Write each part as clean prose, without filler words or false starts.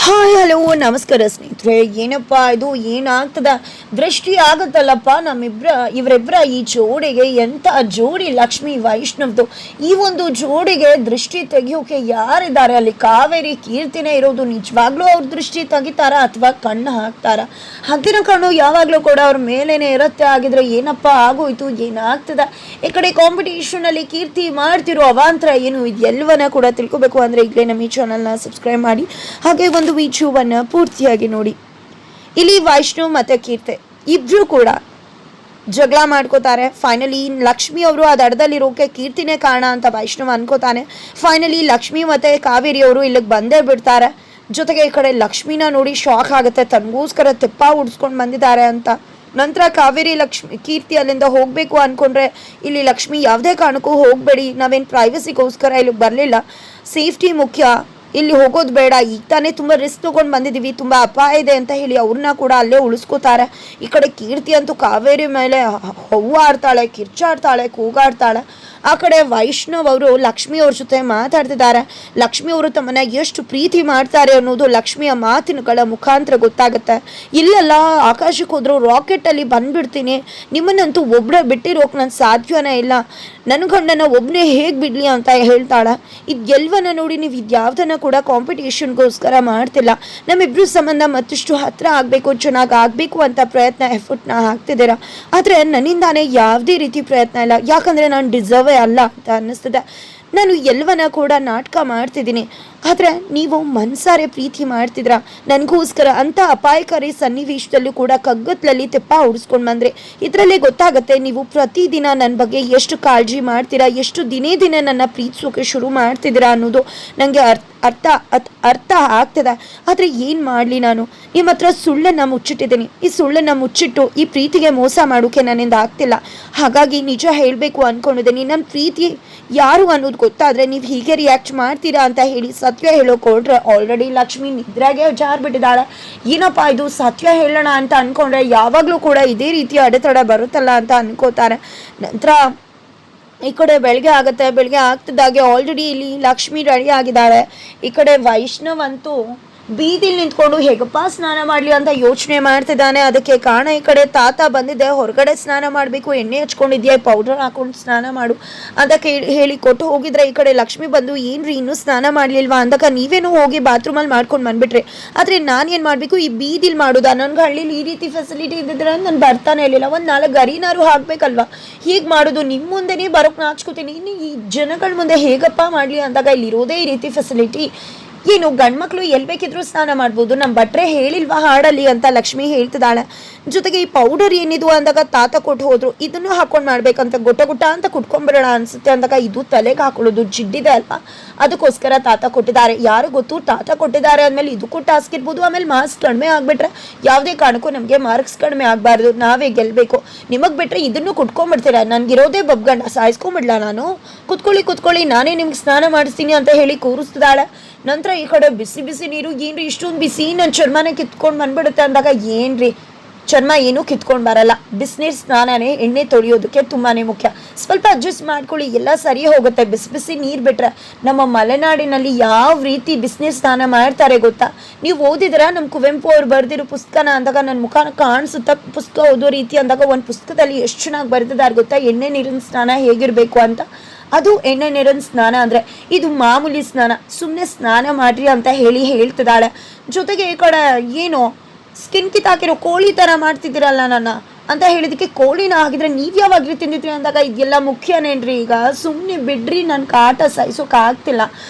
Hi hello ನಮಸ್ಕಾರ ಸ್ನೇಹಿತರೆ. ಏನಪ್ಪ ಇದು ಏನಾಗ್ತದ? ದೃಷ್ಟಿ ಆಗುತ್ತಲ್ಲಪ್ಪ ಇವರಿಬ್ಬರ ಈ ಜೋಡಿಗೆ. ಎಂಥ ಜೋಡಿ ಲಕ್ಷ್ಮಿ ವೈಷ್ಣವ್ದು. ಈ ಒಂದು ಜೋಡಿಗೆ ದೃಷ್ಟಿ ತೆಗಿಯೋಕೆ ಯಾರಿದ್ದಾರೆ ಅಲ್ಲಿ? ಕಾವೇರಿ ಕೀರ್ತಿನೇ ಇರೋದು. ನಿಜವಾಗ್ಲೂ ಅವ್ರ ದೃಷ್ಟಿ ತೆಗಿತಾರ ಅಥವಾ ಕಣ್ಣು ಹಾಕ್ತಾರ? ಹತ್ತಿರ ಕಣ್ಣು ಯಾವಾಗಲೂ ಕೂಡ ಅವ್ರ ಮೇಲೇನೆ ಇರುತ್ತೆ. ಆಗಿದ್ರೆ ಏನಪ್ಪ ಆಗೋಯ್ತು? ಏನಾಗ್ತದ? ಈ ಕಡೆ ಕಾಂಪಿಟೇಷನ್ ಅಲ್ಲಿ ಕೀರ್ತಿ ಮಾಡ್ತಿರೋ ಅವಾಂತರ ಏನು? ಇದೆಲ್ಲವನ್ನ ಕೂಡ ತಿಳ್ಕೊಬೇಕು ಅಂದ್ರೆ ಈಗಲೇ ನಮ್ಮ ಈ ಚಾನಲ್ನ ಸಬ್ಸ್ಕ್ರೈಬ್ ಮಾಡಿ, ಹಾಗೆ ಒಂದು ವಿಡಿಯೋವನ್ನ ಪೂರ್ತಿಯಾಗಿ ನೋಡಿ. ಇಲ್ಲಿ ವೈಷ್ಣವ್ ಮತ್ತೆ ಕೀರ್ತಿ ಇಬ್ರು ಕೂಡ ಜಗಳ ಮಾಡ್ಕೋತಾರೆ. ಫೈನಲಿ ಲಕ್ಷ್ಮಿ ಅವರು ಆ ದಡದಲ್ಲಿರೋಕೆ ಕೀರ್ತಿನೇ ಕಾರಣ ಅಂತ ವೈಷ್ಣವ್ ಅನ್ಕೋತಾನೆ. ಫೈನಲಿ ಲಕ್ಷ್ಮಿ ಮತ್ತೆ ಕಾವೇರಿ ಅವರು ಇಲ್ಲಿಗೆ ಬಂದೇ ಬಿಡ್ತಾರೆ. ಜೊತೆಗೆ ಈ ಕಡೆ ಲಕ್ಷ್ಮಿನ ನೋಡಿ ಶಾಕ್ ಆಗುತ್ತೆ, ತನಗೋಸ್ಕರ ತೆಪ್ಪ ಉಡ್ಸ್ಕೊಂಡು ಬಂದಿದ್ದಾರೆ ಅಂತ. ನಂತರ ಕಾವೇರಿ ಕೀರ್ತಿ ಅಲ್ಲಿಂದ ಹೋಗಬೇಕು ಅಂದ್ಕೊಂಡ್ರೆ ಇಲ್ಲಿ ಲಕ್ಷ್ಮಿ ಯಾವುದೇ ಕಾರಣಕ್ಕೂ ಹೋಗಬೇಡಿ, ನಾವೇನು ಪ್ರೈವಸಿಗೋಸ್ಕರ ಇಲ್ಲಿಗೆ ಬರಲಿಲ್ಲ, ಸೇಫ್ಟಿ ಮುಖ್ಯ, ಇಲ್ಲಿ ಹೋಗೋದು ಬೇಡ, ಈಗ ತಾನೇ ತುಂಬ ರಿಸ್ಕ್ ತೊಗೊಂಡು ಬಂದಿದ್ದೀವಿ, ತುಂಬ ಅಪಾಯ ಇದೆ ಅಂತ ಹೇಳಿ ಅವ್ರನ್ನ ಕೂಡ ಅಲ್ಲೇ ಉಳಿಸ್ಕೋತಾರೆ. ಈ ಕಡೆ ಕೀರ್ತಿ ಅಂತೂ ಕಾವೇರಿ ಮೇಲೆ ಹೂವಾಡ್ತಾಳೆ, ಕಿರ್ಚಾಡ್ತಾಳೆ, ಕೂಗಾಡ್ತಾಳೆ. ಆ ಕಡೆ ವೈಷ್ಣವ್ ಅವರು ಲಕ್ಷ್ಮಿ ಅವ್ರ ಜೊತೆ ಮಾತಾಡ್ತಿದ್ದಾರೆ. ಲಕ್ಷ್ಮಿ ಅವರು ತಮ್ಮನ್ನ ಎಷ್ಟು ಪ್ರೀತಿ ಮಾಡ್ತಾರೆ ಅನ್ನೋದು ಲಕ್ಷ್ಮಿಯ ಮಾತಿನಗಳ ಮುಖಾಂತರ ಗೊತ್ತಾಗುತ್ತೆ. ಇಲ್ಲೆಲ್ಲ ಆಕಾಶಕ್ಕೆ ಹೋದ್ರು ರಾಕೆಟಲ್ಲಿ ಬಂದ್ಬಿಡ್ತೀನಿ, ನಿಮ್ಮನ್ನಂತೂ ಒಬ್ಬರೇ ಬಿಟ್ಟಿರೋಕೆ ನನ್ನ ಸಾಧ್ಯವೇ ಇಲ್ಲ, ನನ್ನ ಗಂಡನ ಒಬ್ಬನೇ ಹೇಗೆ ಬಿಡಲಿ ಅಂತ ಹೇಳ್ತಾಳೆ. ಇದೆಲ್ಲವನ್ನ ನೋಡಿ ನೀವು ಇದ್ಯಾವುದನ್ನು ಕೂಡ ಕಾಂಪಿಟೇಷನ್ಗೋಸ್ಕರ ಮಾಡ್ತಿಲ್ಲ, ನಮ್ಮಿಬ್ರು ಸಂಬಂಧ ಮತ್ತಷ್ಟು ಹತ್ರ ಆಗಬೇಕು, ಚೆನ್ನಾಗಿ ಆಗಬೇಕು ಅಂತ ಎಫರ್ಟ್ನ ಹಾಕ್ತಿದ್ದೀರಾ. ಆದರೆ ನನ್ನಿಂದಾನೇ ಯಾವುದೇ ರೀತಿ ಪ್ರಯತ್ನ ಇಲ್ಲ, ಯಾಕಂದರೆ ನಾನು ಡಿಸರ್ವೇ ಅಲ್ಲ ಅಂತ ಅನ್ನಿಸ್ತದೆ. ನಾನು ಎಲ್ಲವನ್ನ ಕೂಡ ನಾಟಕ ಮಾಡ್ತಿದ್ದೀನಿ, ಆದರೆ ನೀವು ಮನ್ಸಾರೆ ಪ್ರೀತಿ ಮಾಡ್ತಿದ್ರ ನನಗೋಸ್ಕರ ಅಂತ ಅಪಾಯಕಾರಿ ಸನ್ನಿವೇಶದಲ್ಲೂ ಕೂಡ ಕಗ್ಗತ್ತಲಲ್ಲಿ ತೆಪ್ಪ ಉಡಿಸ್ಕೊಂಡು ಬಂದರೆ ಇದರಲ್ಲೇ ಗೊತ್ತಾಗುತ್ತೆ ನೀವು ಪ್ರತಿದಿನ ನನ್ನ ಬಗ್ಗೆ ಎಷ್ಟು ಕಾಳಜಿ ಮಾಡ್ತೀರಾ, ಎಷ್ಟು ದಿನೇ ದಿನ ನನ್ನ ಪ್ರೀತಿಸೋಕೆ ಶುರು ಮಾಡ್ತಿದ್ದೀರಾ ಅನ್ನೋದು ನನಗೆ ಅರ್ಥ ಆಗ್ತದೆ. ಆದರೆ ಏನು ಮಾಡಲಿ, ನಾನು ನಿಮ್ಮ ಹತ್ರ ಸುಳ್ಳನ್ನು ಮುಚ್ಚಿಟ್ಟಿದ್ದೀನಿ. ಈ ಸುಳ್ಳನ್ನು ಮುಚ್ಚಿಟ್ಟು ಈ ಪ್ರೀತಿಗೆ ಮೋಸ ಮಾಡೋಕೆ ನನ್ನಿಂದ ಆಗ್ತಿಲ್ಲ. ಹಾಗಾಗಿ ನಿಜ ಹೇಳಬೇಕು ಅಂದ್ಕೊಂಡಿದ್ದೀನಿ. ನನ್ನ ಪ್ರೀತಿ ಯಾರು ಅನ್ನೋದು ಗೊತ್ತಾದರೆ ನೀವು ಹೀಗೆ ರಿಯಾಕ್ಟ್ ಮಾಡ್ತೀರಾ ಅಂತ ಹೇಳಿ ಸತ್ಯ ಹೇಳೋಕೆ ಹೊರಟ್ರೆ ಆಲ್ರೆಡಿ ಲಕ್ಷ್ಮಿ ನಿದ್ರಾಗೆ ಜಾರ್ಬಿಟ್ಟಿದ್ದಾಳೆ. ಏನಪ್ಪ ಇದು ಸತ್ಯ ಹೇಳೋಣ ಅಂತ ಅಂದ್ಕೊಂಡ್ರೆ ಯಾವಾಗಲೂ ಕೂಡ ಇದೇ ರೀತಿ ಅಡೆತಡೆ ಬರುತ್ತಲ್ಲ ಅಂತ ಅನ್ಕೋತಾರೆ. ನಂತರ ಈ ಕಡೆ ಬೆಳಗ್ಗೆ ಆಗುತ್ತೆ. ಬೆಳಗ್ಗೆ ಆಗ್ತಿದ್ದಾಗೆ ಆಲ್ರೆಡಿ ಇಲ್ಲಿ ಲಕ್ಷ್ಮಿ ರೆಡಿ ಆಗಿದ್ದಾಳೆ. ಈ ಕಡೆ ವೈಷ್ಣವ್ ಅಂತೂ ಬೀದಿಲಿ ನಿಂತ್ಕೊಂಡು ಹೇಗಪ್ಪ ಸ್ನಾನ ಮಾಡಲಿ ಅಂತ ಯೋಚನೆ ಮಾಡ್ತಿದ್ದಾನೆ. ಅದಕ್ಕೆ ಕಾರಣ ಈ ಕಡೆ ತಾತ ಬಂದಿದ್ದೆ, ಹೊರಗಡೆ ಸ್ನಾನ ಮಾಡಬೇಕು, ಎಣ್ಣೆ ಹಚ್ಕೊಂಡಿದ್ಯಾ, ಪೌಡರ್ ಹಾಕೊಂಡು ಸ್ನಾನ ಮಾಡು ಅದಕ್ಕೆ ಹೇಳಿ ಕೊಟ್ಟು ಹೋಗಿದ್ರೆ, ಈ ಕಡೆ ಲಕ್ಷ್ಮಿ ಬಂದು ಏನ್ರಿ ಇನ್ನೂ ಸ್ನಾನ ಮಾಡಲಿಲ್ವಾ ಅಂದಾಗ ನೀವೇನು ಹೋಗಿ ಬಾತ್ರೂಮಲ್ಲಿ ಮಾಡ್ಕೊಂಡು ಬಂದ್ಬಿಟ್ರಿ, ಆದರೆ ನಾನೇನು ಮಾಡಬೇಕು ಈ ಬೀದಿಲಿ ಮಾಡೋದಾ? ನನಗೆ ಹಳ್ಳಿಲಿ ಈ ರೀತಿ ಫೆಸಿಲಿಟಿ ಇದ್ದಿದ್ರೆ ನಾನು ಬರ್ತಾನೆ ಇರಲಿಲ್ಲ, ಒಂದು 4 ಗರಿನಾರು ಹಾಕ್ಬೇಕಲ್ವಾ, ಹೀಗೆ ಮಾಡೋದು ನಿಮ್ಮ ಮುಂದೆನೇ ಬರೋಕ್ಕೆ ನಾಚ್ಕೋತೀನಿ, ಇನ್ನು ಈ ಜನಗಳ ಮುಂದೆ ಹೇಗಪ್ಪ ಮಾಡಲಿ ಅಂದಾಗ ಇಲ್ಲಿರೋದೇ ಈ ರೀತಿ ಫೆಸಿಲಿಟಿ. ಏನು ಗಂಡ್ಮಕ್ಳು ಎಲ್ಲಿ ಬೇಕಿದ್ರು ಸ್ನಾನ ಮಾಡ್ಬೋದು, ನಮ್ಮ ಭಟ್ರೆ ಹೇಳಿಲ್ವಾ ಹಾಡಲ್ಲಿ ಅಂತ ಲಕ್ಷ್ಮಿ ಹೇಳ್ತಿದ್ದಾಳೆ. ಜೊತೆಗೆ ಈ ಪೌಡರ್ ಏನಿದು ಅಂದಾಗ ತಾತ ಕೊಟ್ಟು ಹೋದ್ರು, ಇದನ್ನು ಹಾಕೊಂಡು ಮಾಡ್ಬೇಕಂತ ಗುಟ್ಟ ಅಂತ ಕುಟ್ಕೊಂಡ್ಬಿಡೋಣ ಅನ್ಸುತ್ತೆ ಅಂದಾಗ ಇದು ತಲೆಗೆ ಹಾಕೊಳ್ಳೋದು ಜಿಡ್ಡಿದೆ ಅಲ್ವಾ, ಅದಕ್ಕೋಸ್ಕರ ತಾತ ಕೊಟ್ಟಿದ್ದಾರೆ. ಯಾರು ಗೊತ್ತು ತಾತ ಕೊಟ್ಟಿದ್ದಾರೆ ಅಂದಮೇಲೆ ಇದಕ್ಕೂ ಟಾಸ್ಕ್ ಇರ್ಬೋದು. ಆಮೇಲೆ ಮಾರ್ಕ್ಸ್ ಕಡಿಮೆ ಆಗಿಬಿಟ್ರೆ ಯಾವುದೇ ಕಾರಣಕ್ಕೂ ನಮಗೆ ಮಾರ್ಕ್ಸ್ ಕಡಿಮೆ ಆಗಬಾರ್ದು, ನಾವೇ ಗೆಲ್ಲಬೇಕು. ನಿಮಗೆ ಬಿಟ್ಟರೆ ಇದನ್ನು ಕುಟ್ಕೊಂಡ್ಬಿಡ್ತೀರ, ನನಗಿರೋದೇ ಬಬ್ಗಂಡ, ಸಾಯಿಸ್ಕೊಂಡ್ಬಿಡ್ಲಾ ನಾನು, ಕುತ್ಕೊಳ್ಳಿ ನಾನೇ ನಿಮ್ಗೆ ಸ್ನಾನ ಮಾಡಿಸ್ತೀನಿ ಅಂತ ಹೇಳಿ ಕೂರಿಸ್ತಿದ್ದಾಳೆ. ನಂತರ ಈ ಕಡೆ ಬಿಸಿ ಬಿಸಿ ನೀರು, ಏನ್ರಿ ಇಷ್ಟೊಂದು ಬಿಸಿ, ನನ್ನ ಚರ್ಮನೇ ಕಿತ್ಕೊಂಡು ಬಂದ್ಬಿಡುತ್ತೆ ಅಂದಾಗ ಏನ್ರಿ ಚರ್ಮ ಏನೂ ಕಿತ್ಕೊಂಡು ಬರಲ್ಲ, ಬಿಸಿನೀರು ಸ್ನಾನನೇ ಎಣ್ಣೆ ತೊಳೆಯೋದಕ್ಕೆ ತುಂಬಾ ಮುಖ್ಯ, ಸ್ವಲ್ಪ ಅಡ್ಜಸ್ಟ್ ಮಾಡ್ಕೊಳ್ಳಿ ಎಲ್ಲ ಸರಿ ಹೋಗುತ್ತೆ. ಬಿಸಿ ಬಿಸಿ ನೀರು ಬಿಟ್ರೆ ನಮ್ಮ ಮಲೆನಾಡಿನಲ್ಲಿ ಯಾವ ರೀತಿ ಬಿಸಿನೀರು ಸ್ನಾನ ಮಾಡ್ತಾರೆ ಗೊತ್ತಾ? ನೀವು ಓದಿದ್ರ ನಮ್ಮ ಕುವೆಂಪು ಅವ್ರು ಬರೆದಿರೋ ಪುಸ್ತಕನ ಅಂದಾಗ ನನ್ನ ಮುಖ ಕಾಣಿಸುತ್ತಾ ಪುಸ್ತಕ ಓದೋ ರೀತಿ ಅಂದಾಗ ಒಂದು ಪುಸ್ತಕದಲ್ಲಿ ಎಷ್ಟು ಚೆನ್ನಾಗಿ ಬರೆದಿದ್ದಾರೆ ಗೊತ್ತಾ, ಎಣ್ಣೆ ನೀರಿನ ಸ್ನಾನ ಹೇಗಿರಬೇಕು ಅಂತ. ಅದು ಎಣ್ಣೆ ನೀರಿನ ಸ್ನಾನ ಅಂದರೆ ಇದು ಮಾಮೂಲಿ ಸ್ನಾನ, ಸುಮ್ಮನೆ ಸ್ನಾನ ಮಾಡ್ರಿ ಅಂತ ಹೇಳ್ತಿದ್ದಾಳೆ. ಜೊತೆಗೆ ಈ ಕಡೆ ಏನು ಸ್ಕಿನ್ ಕಿತ್ತಾಕಿರೋ ಕೋಳಿ ಥರ ಮಾಡ್ತಿದ್ದೀರಲ್ಲ ನನ್ನ ಅಂತ ಹೇಳಿದಕ್ಕೆ, ಕೋಳಿನ ಆಗಿದ್ರೆ ನೀವು ಯಾವಾಗ್ರಿ ತಿಂದಿದ್ರಿ ಅಂದಾಗ ಇದೆಲ್ಲ ಮುಖ್ಯನೇನ್ರಿ, ಈಗ ಸುಮ್ಮನೆ ಬಿಡ್ರಿ, ನನ್ನ ಕಾಟ ಸಹಿಸೋಕೆ ಆಗ್ತಿಲ್ಲ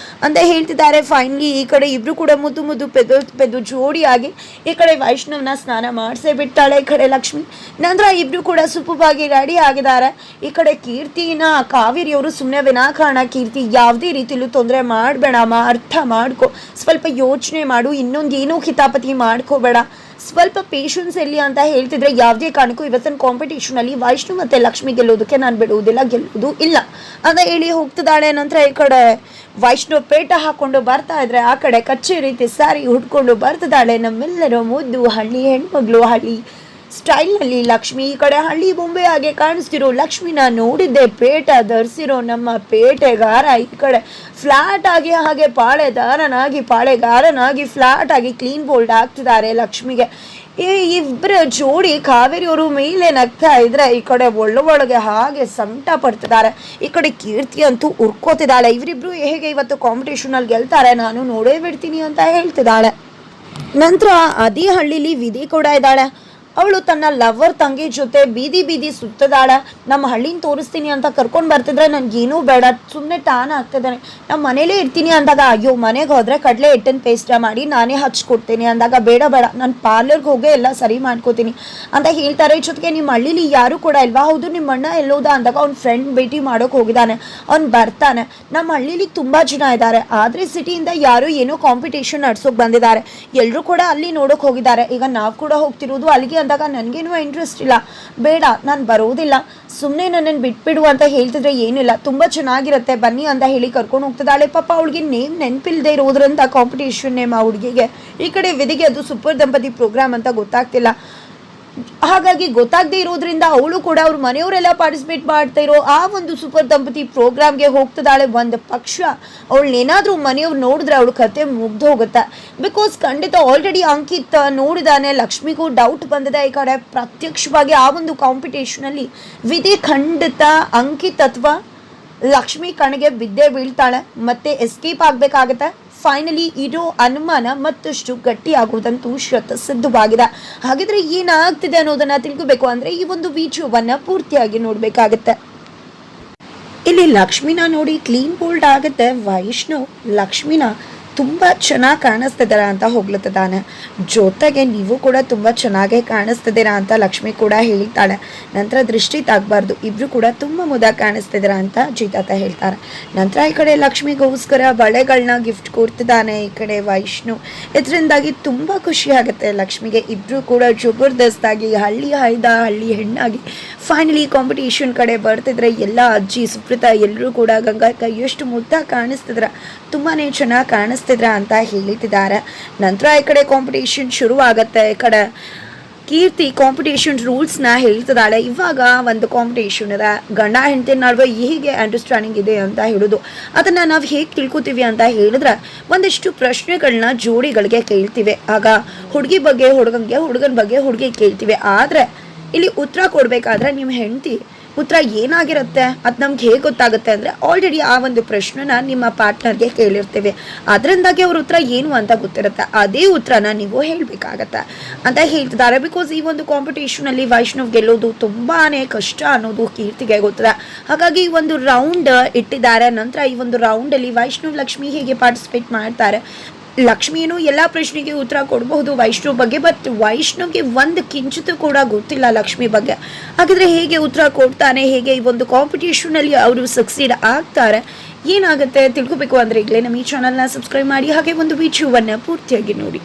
ಅಂತ ಹೇಳ್ತಿದ್ದಾರೆ. ಫೈನಲಿ ಈ ಕಡೆ ಇಬ್ರು ಕೂಡ ಮುದ್ದು ಪೆದ್ದು ಜೋಡಿಯಾಗಿ ಈ ಕಡೆ ವೈಷ್ಣವ್ನ ಸ್ನಾನ ಮಾಡಿಸೇ ಬಿಡ್ತಾಳೆ ಈ ಕಡೆ ಲಕ್ಷ್ಮಿ. ನಂತರ ಇಬ್ರು ಕೂಡ ಸುಪ್ಪವಾಗಿ ರೆಡಿ ಆಗಿದ್ದಾರೆ. ಈ ಕಡೆ ಕೀರ್ತಿನ ಕಾವೇರಿಯವರು ಸುಮ್ಮನೆ ವಿನಾಕಾರಣ ಕೀರ್ತಿ ಯಾವುದೇ ರೀತಿಯಲ್ಲೂ ತೊಂದರೆ ಮಾಡಬೇಡಮ್ಮ, ಅರ್ಥ ಮಾಡ್ಕೊ, ಸ್ವಲ್ಪ ಯೋಚನೆ ಮಾಡು, ಇನ್ನೊಂದು ಏನೋ ಕಿತಾಪತಿ ಮಾಡ್ಕೋಬೇಡ, ಸ್ವಲ್ಪ ಪೇಷನ್ಸ್ ಎಲ್ಲಿ ಅಂತ ಹೇಳ್ತಿದ್ರೆ ಯಾವುದೇ ಕಾರಣಕ್ಕೂ ಇವತ್ತಿನ ಕಾಂಪಿಟೇಷನಲ್ಲಿ ವೈಷ್ಣು ಮತ್ತು ಲಕ್ಷ್ಮಿ ಗೆಲ್ಲೋದಕ್ಕೆ ನಾನು ಬಿಡುವುದಿಲ್ಲ, ಗೆಲ್ಲುವುದು ಇಲ್ಲ ಅಂತ ಹೇಳಿ ಹೋಗ್ತಿದ್ದಾಳೆ. ನಂತರ ಈ ಕಡೆ ವೈಷ್ಣು ಪೇಟ ಹಾಕೊಂಡು ಬರ್ತಾ ಇದ್ರೆ ಆ ಕಡೆ ಕಚ್ಚೆ ರೀತಿ ಸಾರಿ ಹುಡ್ಕೊಂಡು ಬರ್ತಿದ್ದಾಳೆ ನಮ್ಮೆಲ್ಲರ ಮುದ್ದು ಹಳ್ಳಿ ಹೆಣ್ಮಗಳು, ಹಳ್ಳಿ ಸ್ಟೈಲ್ನಲ್ಲಿ ಲಕ್ಷ್ಮಿ. ಈ ಕಡೆ ಹಳ್ಳಿ ಬೊಂಬೆ ಹಾಗೆ ಕಾಣಿಸ್ತಿರೋ ಲಕ್ಷ್ಮಿನ ನೋಡಿದ್ದೆ ಪೇಟ ಧರಿಸಿರೋ ನಮ್ಮ ಪೇಟೆಗಾರ. ಈ ಕಡೆ ಫ್ಲಾಟ್ ಆಗಿ ಹಾಗೆ ಪಾಳೆಗಾರನಾಗಿ ಫ್ಲಾಟ್ ಆಗಿ ಕ್ಲೀನ್ ಬೋಲ್ಡ್ ಆಗ್ತಿದ್ದಾರೆ ಲಕ್ಷ್ಮಿಗೆ. ಈ ಇಬ್ಬರ ಜೋಡಿ ಕಾವೇರಿಯವರು ಮೇಲೆ ನಗ್ತಾ ಇದ್ರೆ ಈ ಕಡೆ ಒಳಗೆ ಹಾಗೆ ಸಂಕಟ ಪಡ್ತಿದ್ದಾರೆ. ಈ ಕಡೆ ಕೀರ್ತಿ ಅಂತೂ ಉರ್ಕೋತಿದ್ದಾಳೆ. ಇವರಿಬ್ರು ಹೇಗೆ ಇವತ್ತು ಕಾಂಪಿಟೇಷನ್ ಅಲ್ಲಿ ಗೆಲ್ತಾರೆ, ನಾನು ನೋಡೇ ಬಿಡ್ತೀನಿ ಅಂತ ಹೇಳ್ತಿದ್ದಾಳೆ. ನಂತರ ಅದೇ ಹಳ್ಳಿಲಿ ವಿಧಿ ಕೂಡ ಇದ್ದಾಳೆ. ಅವಳು ತನ್ನ ಲವರ್ ತಂಗಿ ಜೊತೆ ಬೀದಿ ಸುತ್ತದಾಳೆ. ನಮ್ಮ ಹಳ್ಳಿನ ತೋರಿಸ್ತೀನಿ ಅಂತ ಕರ್ಕೊಂಡು ಬರ್ತಿದ್ರೆ ನನಗೇನೂ ಬೇಡ, ಸುಮ್ಮನೆ ಟಾನ್ ಆಗ್ತಿದ್ದಾನೆ, ನಮ್ಮ ಮನೇಲೇ ಇರ್ತೀನಿ ಅಂದಾಗ, ಅಯ್ಯೋ ಮನೆಗೆ ಹೋದರೆ ಕಡಲೆ ಹಿಟ್ಟಿನ ಪೇಸ್ಟ್ ಮಾಡಿ ನಾನೇ ಹಚ್ಕೊಡ್ತೀನಿ ಅಂದಾಗ, ಬೇಡ ನಾನು ಪಾರ್ಲರ್ಗೆ ಹೋಗೇ ಎಲ್ಲ ಸರಿ ಮಾಡ್ಕೋತೀನಿ ಅಂತ ಹೇಳ್ತಾರೆ. ಜೊತೆಗೆ ನಿಮ್ಮ ಹಳ್ಳಿಲಿ ಯಾರೂ ಕೂಡ ಇಲ್ವಾ? ಹೌದು, ನಿಮ್ಮ ಅಣ್ಣ ಎಲ್ಲೋದ ಅಂದಾಗ ಅವ್ನ ಫ್ರೆಂಡ್ ಭೇಟಿ ಮಾಡೋಕೆ ಹೋಗಿದ್ದಾನೆ, ಅವ್ನು ಬರ್ತಾನೆ. ನಮ್ಮ ಹಳ್ಳಿಲಿ ತುಂಬ ಜನ ಇದ್ದಾರೆ, ಆದರೆ ಸಿಟಿಯಿಂದ ಯಾರು ಏನೋ ಕಾಂಪಿಟೇಷನ್ ನಡ್ಸೋಕೆ ಬಂದಿದ್ದಾರೆ, ಎಲ್ಲರೂ ಕೂಡ ಅಲ್ಲಿ ನೋಡೋಕೆ ಹೋಗಿದ್ದಾರೆ. ಈಗ ನಾವು ಕೂಡ ಹೋಗ್ತಿರೋದು ಅಲ್ಲಿಗೆ ಅಂದಾಗ ನನಗೇನು ಇಂಟ್ರೆಸ್ಟ್ ಇಲ್ಲ, ಬೇಡ ನಾನು ಬರೋದಿಲ್ಲ, ಸುಮ್ಮನೆ ನನ್ನನ್ನು ಬಿಟ್ಬಿಡು ಅಂತ ಹೇಳ್ತಿದ್ರೆ ಏನಿಲ್ಲ, ತುಂಬ ಚೆನ್ನಾಗಿರುತ್ತೆ ಬನ್ನಿ ಅಂತ ಹೇಳಿ ಕರ್ಕೊಂಡು ಹೋಗ್ತಿದ್ದಾಳೆ. ಪಾಪ ಅವಳಿಗೆ ನೆನಪಿಲ್ಲದೆ ಇರೋದ್ರಿಂದ ಕಾಂಪಿಟೇಷನ್ ನೇಮ್ ಆ ಹುಡುಗಿಗೆ. ಈ ಕಡೆ ವಿಧಿಗೆ ಅದು ಸೂಪರ್ ದಂಪತಿ ಪ್ರೋಗ್ರಾಮ್ ಅಂತ ಗೊತ್ತಾಗ್ತಿಲ್ಲ. ಹಾಗಾಗಿ ಗೊತ್ತಾಗದೇ ಇರೋದ್ರಿಂದ ಅವಳು ಕೂಡ ಅವ್ರ ಮನೆಯವರೆಲ್ಲ ಪಾರ್ಟಿಸಿಪೇಟ್ ಮಾಡ್ತಾ ಇರೋ ಆ ಒಂದು ಸೂಪರ್ ದಂಪತಿ ಪ್ರೋಗ್ರಾಮ್ಗೆ ಹೋಗ್ತಿದ್ದಾಳೆ. ಒಂದು ಪಕ್ಷ ಅವಳನ್ನೇನಾದರೂ ಮನೆಯವ್ರು ನೋಡಿದ್ರೆ ಅವಳು ಕತೆ ಮುಗ್ದು ಹೋಗುತ್ತೆ. ಬಿಕಾಸ್ ಖಂಡಿತ ಆಲ್ರೆಡಿ ಅಂಕಿತ್ ನೋಡಿದಾನೆ, ಲಕ್ಷ್ಮಿಗೂ ಡೌಟ್ ಬಂದಿದೆ. ಈ ಕಡೆ ಪ್ರತ್ಯಕ್ಷವಾಗಿ ಆ ಒಂದು ಕಾಂಪಿಟೇಷನಲ್ಲಿ ವಿಧಿ ಖಂಡಿತ ಅಂಕಿತ್ ಅಥವಾ ಲಕ್ಷ್ಮಿ ಕಣ್ಣಿಗೆ ಬಿದ್ದೇ ಬೀಳ್ತಾಳೆ, ಮತ್ತೆ ಎಸ್ಕೇಪ್ ಆಗಬೇಕಾಗತ್ತೆ. ಫೈನಲಿ ಇರೋ ಅನುಮಾನ ಮತ್ತಷ್ಟು ಗಟ್ಟಿಯಾಗುವುದಂತೂ ಸಿದ್ಧವಾಗಿದೆ. ಹಾಗಿದ್ರೆ ಏನಾಗ್ತಿದೆ ಅನ್ನೋದನ್ನ ತಿಳ್ಕೋಬೇಕು ಅಂದ್ರೆ ಈ ಒಂದು ವಿಡಿಯೋವನ್ನ ಪೂರ್ತಿಯಾಗಿ ನೋಡ್ಬೇಕಾಗತ್ತೆ. ಇಲ್ಲಿ ಲಕ್ಷ್ಮಿನ ನೋಡಿ ಕ್ಲೀನ್ ಬೋಲ್ಡ್ ಆಗುತ್ತೆ. ವೈಷ್ಣವ್ ಲಕ್ಷ್ಮಿನ ತುಂಬ ಚೆನ್ನಾಗಿ ಕಾಣಿಸ್ತಿದ್ದೀರಾ ಅಂತ ಹೋಗ್ಲತ್ತಿದ್ದಾನೆ. ಜೊತೆಗೆ ನೀವು ಕೂಡ ತುಂಬ ಚೆನ್ನಾಗೇ ಕಾಣಿಸ್ತಿದ್ದೀರಾ ಅಂತ ಲಕ್ಷ್ಮಿ ಕೂಡ ಹೇಳ್ತಾಳೆ. ನಂತರ ದೃಷ್ಟಿ ತಾಗಬಾರ್ದು, ಇಬ್ರು ಕೂಡ ತುಂಬ ಮುದ್ದಾಗಿ ಕಾಣಿಸ್ತಿದ್ದೀರಾ ಅಂತ ಜೀತಾತ ಹೇಳ್ತಾರೆ. ನಂತರ ಈ ಕಡೆ ಲಕ್ಷ್ಮಿಗೋಸ್ಕರ ಬಳೆಗಳನ್ನ ಗಿಫ್ಟ್ ಕೊಡ್ತಿದ್ದಾನೆ ಈ ಕಡೆ ವೈಷ್ಣು. ಇದರಿಂದಾಗಿ ತುಂಬ ಖುಷಿ ಆಗುತ್ತೆ ಲಕ್ಷ್ಮಿಗೆ. ಇಬ್ರು ಕೂಡ ಜಬರ್ದಸ್ತಾಗಿ ಹಳ್ಳಿ ಹೆಣ್ಣಾಗಿ ಫೈನಲಿ ಕಾಂಪಿಟೇಷನ್ ಕಡೆ ಬರ್ತಿದ್ರೆ ಎಲ್ಲ ಅಜ್ಜಿ ಸುಪ್ರೀತಾ ಎಲ್ಲರೂ ಕೂಡ ಗಂಗಾಕ ಎಷ್ಟು ಮುದ್ದಾಗಿ ಕಾಣಿಸ್ತಿದ್ರ, ತುಂಬಾ ಚೆನ್ನಾಗಿ ಕಾಣಿಸ್ತಿದ್ರ ಅಂತ ಹೇಳ್ತಿದ್ದಾರೆ. ನಂತರ ಈ ಕಡೆ ಕಾಂಪಿಟೇಷನ್ ಶುರು ಆಗತ್ತೆ. ಈ ಕಡೆ ಕೀರ್ತಿ ಕಾಂಪಿಟೇಷನ್ ರೂಲ್ಸ್ನ ಹೇಳ್ತಿದ್ದಾಳೆ. ಇವಾಗ ಒಂದು ಕಾಂಪಿಟೇಷನ್ ಇದೆ, ಗಂಡ ಹೆಂಡತಿ ನಡುವೆ ಹೀಗೆ ಅಂಡರ್ಸ್ಟ್ಯಾಂಡಿಂಗ್ ಇದೆ ಅಂತ ಹೇಳೋದು. ಅದನ್ನು ನಾವು ಹೇಗೆ ತಿಳ್ಕೊತೀವಿ ಅಂತ ಹೇಳಿದ್ರೆ ಒಂದಿಷ್ಟು ಪ್ರಶ್ನೆಗಳನ್ನ ಜೋಡಿಗಳಿಗೆ ಕೇಳ್ತೀವಿ. ಆಗ ಹುಡುಗಿ ಬಗ್ಗೆ ಹುಡುಗಂಗೆ, ಹುಡುಗನ ಬಗ್ಗೆ ಹುಡುಗಿ ಕೇಳ್ತೀವಿ. ಆದರೆ ಇಲ್ಲಿ ಉತ್ತರ ಕೊಡಬೇಕಾದ್ರೆ ನಿಮ್ಮ ಹೆಂಡತಿ ಉತ್ತರ ಏನಾಗಿರುತ್ತೆ ಅದು ನಮ್ಗೆ ಹೇಗೆ ಗೊತ್ತಾಗುತ್ತೆ ಅಂದರೆ ಆಲ್ರೆಡಿ ಆ ಒಂದು ಪ್ರಶ್ನೆನ ನಿಮ್ಮ ಪಾರ್ಟ್ನರ್ಗೆ ಕೇಳಿರ್ತೀವಿ, ಅದರಿಂದಾಗಿ ಅವ್ರ ಉತ್ತರ ಏನು ಅಂತ ಗೊತ್ತಿರುತ್ತೆ. ಅದೇ ಉತ್ತರನ ನೀವು ಹೇಳಬೇಕಾಗತ್ತೆ ಅಂತ ಹೇಳ್ತಿದ್ದಾರೆ. ಬಿಕಾಸ್ ಈ ಒಂದು ಕಾಂಪಿಟೇಷನಲ್ಲಿ ವೈಷ್ಣವ್ ಗೆಲ್ಲೋದು ತುಂಬಾ ಕಷ್ಟ ಅನ್ನೋದು ಕೀರ್ತಿಗೆ ಗೊತ್ತಿದೆ. ಹಾಗಾಗಿ ಈ ಒಂದು ರೌಂಡ್ ಇಟ್ಟಿದ್ದಾರೆ. ನಂತರ ಈ ಒಂದು ರೌಂಡಲ್ಲಿ ವೈಷ್ಣವ್ ಲಕ್ಷ್ಮಿ ಹೇಗೆ ಪಾರ್ಟಿಸಿಪೇಟ್ ಮಾಡ್ತಾರೆ. ಲಕ್ಷ್ಮಿಯೂ ಎಲ್ಲ ಪ್ರಶ್ನೆಗೆ ಉತ್ತರ ಕೊಡಬಹುದು ವೈಷ್ಣವ್ ಬಗ್ಗೆ, ಬಟ್ ವೈಷ್ಣವ್ಗೆ ಒಂದು ಕಿಂಚಿತೂ ಕೂಡ ಗೊತ್ತಿಲ್ಲ ಲಕ್ಷ್ಮಿ ಬಗ್ಗೆ. ಹಾಗಿದ್ರೆ ಹೇಗೆ ಉತ್ತರ ಕೊಡ್ತಾನೆ, ಹೇಗೆ ಈ ಒಂದು ಕಾಂಪಿಟೇಷನಲ್ಲಿ ಅವರು ಸಕ್ಸೀಡ್ ಆಗ್ತಾರೆ, ಏನಾಗುತ್ತೆ ತಿಳ್ಕೊಬೇಕು ಅಂದರೆ ಈಗಲೇ ನಮ್ಮ ಈ ಚಾನಲ್ನ ಸಬ್ಸ್ಕ್ರೈಬ್ ಮಾಡಿ, ಹಾಗೆ ಒಂದು ವಿಡಿಯೋವನ್ನು ಪೂರ್ತಿಯಾಗಿ ನೋಡಿ.